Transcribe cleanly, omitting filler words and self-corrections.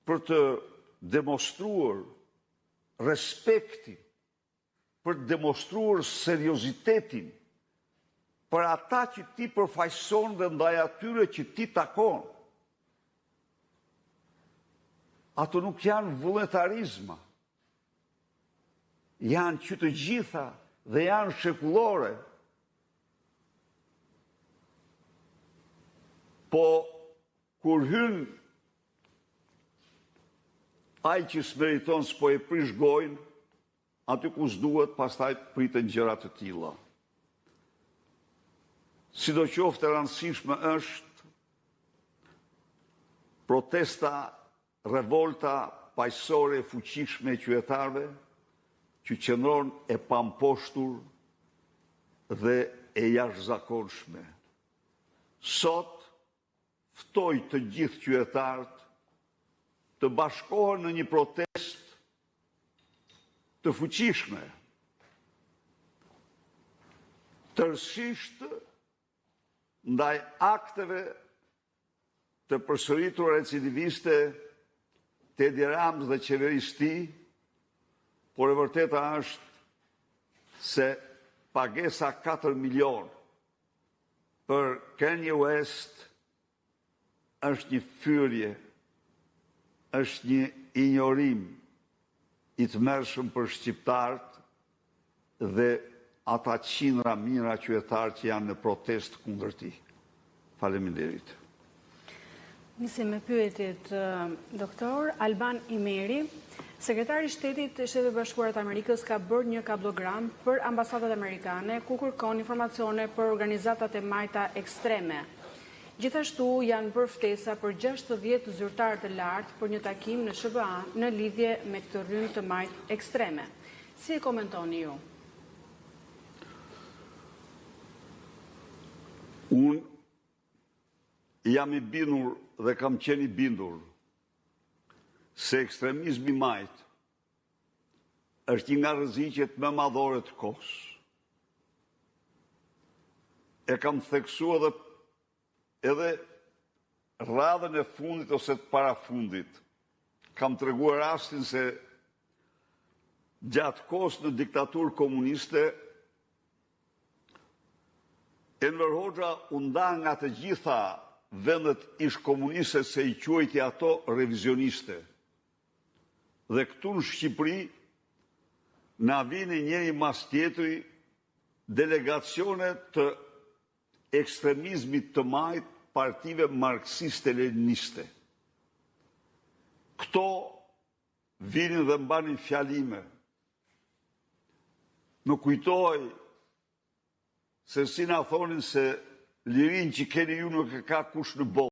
për të demonstruar respektin, për të demonstruar seriozitetin për ata që ti përfaqëson dhe ndaj atyre që ti takon. Ato nuk janë vullnetarizma, janë që të gjitha dhe janë shekullore. Po, kur hyn ai që smeriton s'po e prish gojnë, aty ku s'duhet, pastaj pritën gjëra të tilla. Sidoqoftë e rëndësishme është protesta, revolta paqësore e fuqishme e qytetarëve që qëndron e pamposhtur dhe e jashtëzakonshme. Sot ftoj të gjithë qytetarët të bashkohen në një protestë të fuqishme, tërësisht ndaj akteve të përsëritura recidiviste të Edi Ramës dhe qeverisë tij, por e vërteta është se pagesa 4 milion për Kanye West është një fyrje, është një injorim i tmerrshëm për shqiptarët dhe ata qindra mijëra qytetarë që janë në protestë kundër tij. Faleminderit. Nisim me pyetjet, doktor. Alban Imeri, sekretari i Shtetit të Shtetit Bashkuar të Amerikës, ka bërë një kablogram për ambasadat amerikane ku kërkon informacione për organizatat e majta ekstreme. Gjithashtu janë bërë ftesa për 60 zyrtarë të lartë për një takim në SBA në lidhje me këtë rrymë të majtë ekstreme. Si e komentoni ju? Unë jam i bindur dhe kam qenë i bindur se ekstremizmi majt është një nga rreziqet më madhore të kohës. E kam theksuar edhe radhën e fundit ose të parafundit. Kam treguar rastin se gjatë kohës në diktaturë komuniste, Enver Hoxha u nda nga të gjitha vendet ish komuniste se i quajti ato revizioniste. Dhe këtu në Shqipëri na vini njëri mas tjetri delegacione të ekstremizmit të majt partive marksiste-leniniste. Këto vinin dhe mbanin fjalime. Më kujtoj se si na thonin se lirin që keni ju nuk e ka kush në botë.